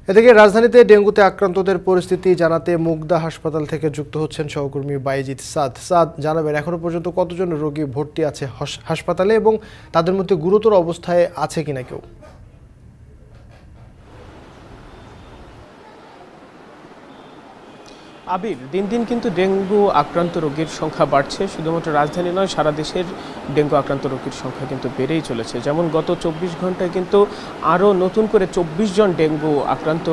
এদিকে রাজধানীতে ডেঙ্গুতে আক্রান্তদের পরিস্থিতি জানাতে মুগদা হাসপাতাল থেকে যুক্ত হচ্ছেন সহকর্মী বাইজিদ সাদ। সাদ, জানাবেন এখনো পর্যন্ত কতজন রোগী ভর্তি আছে হাসপাতালে এবং তাদের মধ্যে গুরুতর অবস্থায় আছে কিনা কেউ? আবির, দিন দিন কিন্তু ডেঙ্গু আক্রান্ত রোগীর সংখ্যা বাড়ছে। শুধুমাত্র রাজধানী নয়, সারা দেশের ডেঙ্গু আক্রান্ত রোগীর সংখ্যা কিন্তু বেড়েই চলেছে। যেমন গত ২৪ ঘন্টায় কিন্তু আরও নতুন করে ২৪ জন ডেঙ্গু আক্রান্ত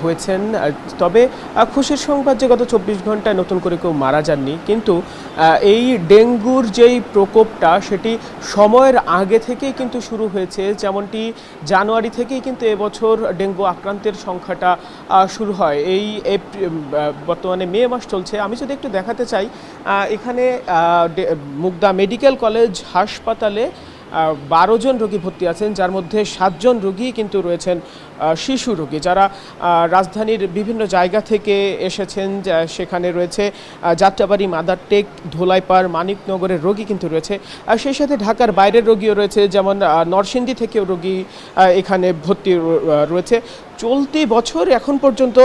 হয়েছেন। তবে খুশির সংবাদ যে গত ২৪ ঘন্টায় নতুন করে কেউ মারা যাননি, কিন্তু এই ডেঙ্গুর যেই প্রকোপটা সেটি সময়ের আগে থেকেই কিন্তু শুরু হয়েছে। যেমনটি জানুয়ারি থেকেই কিন্তু এবছর ডেঙ্গু আক্রান্তের সংখ্যাটা শুরু হয়। এই বর্তমানে মে মাস চলছে। আমি যদি একটু দেখাতে চাই, এখানে মুগদা মেডিকেল কলেজ হাসপাতালে ১২ জন রোগী ভর্তি আছেন, যার মধ্যে ৭ জন রোগী কিন্তু রয়েছেন শিশু রোগী, যারা রাজধানীর বিভিন্ন জায়গা থেকে এসেছেন। সেখানে রয়েছে যাত্রাবাড়ি, মাদারটেক, ধোলাইপাড়, মানিকনগরের রোগী কিন্তু রয়েছে। সেই সাথে ঢাকার বাইরের রোগীও রয়েছে, যেমন নরসিংদী থেকেও রোগী এখানে ভর্তি রয়েছে। চলতি বছর এখন পর্যন্ত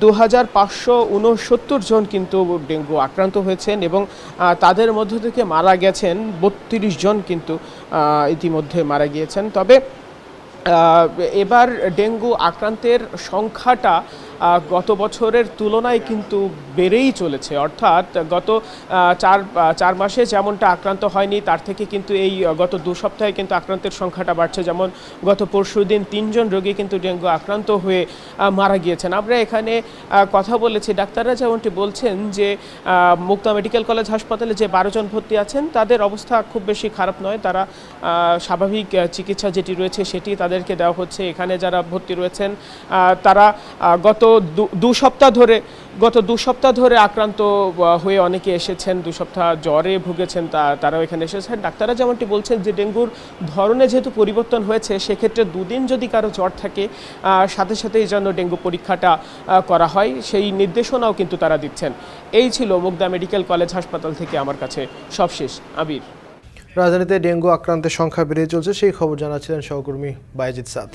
২৫৬৯ জন কিন্তু ডেঙ্গু আক্রান্ত হয়েছেন এবং তাদের মধ্য থেকে মারা গেছেন ৩২ জন কিন্তু ইতিমধ্যে মারা গিয়েছেন। তবে এবার ডেঙ্গু আক্রান্তের সংখ্যাটা গত বছরের তুলনায় কিন্তু বেড়েই চলেছে। অর্থাৎ গত চার মাসে যেমনটা আক্রান্ত হয়নি, তার থেকে কিন্তু এই গত ২ সপ্তাহে কিন্তু আক্রান্তের সংখ্যাটা বাড়ছে। যেমন গত পরশুদিন ৩ জন রোগী কিন্তু ডেঙ্গু আক্রান্ত হয়ে মারা গিয়েছেন। আমরা এখানে কথা বলেছি, ডাক্তাররা যেমনটি বলছেন যে মুগদা মেডিকেল কলেজ হাসপাতালে যে ১২ জন ভর্তি আছেন তাদের অবস্থা খুব বেশি খারাপ নয়। তারা স্বাভাবিক চিকিৎসা যেটি রয়েছে সেটি তাদেরকে দেওয়া হচ্ছে। এখানে যারা ভর্তি রয়েছেন তারা গত ২ সপ্তাহ ধরে আক্রান্ত হয়ে অনেকে এসেছেন, ২ সপ্তাহ জ্বরে ভুগেছেন, তারাও এখানে এসেছেন। ডাক্তাররা যেমনটি বলছেন যে ডেঙ্গুর ধরনে যেহেতু পরিবর্তন হয়েছে, সেক্ষেত্রে ২ দিন যদি কারো জ্বর থাকে সাথে সাথেই যেন ডেঙ্গু পরীক্ষাটা করা হয়, সেই নির্দেশনাও কিন্তু তারা দিচ্ছেন। এই ছিল মুগদা মেডিকেল কলেজ হাসপাতাল থেকে আমার কাছে সবশেষ। আবির, রাজধানীতে ডেঙ্গু আক্রান্তের সংখ্যা বেড়ে চলছে, সেই খবর জানাচ্ছিলেন সহকর্মী বাইজিদ সাদ।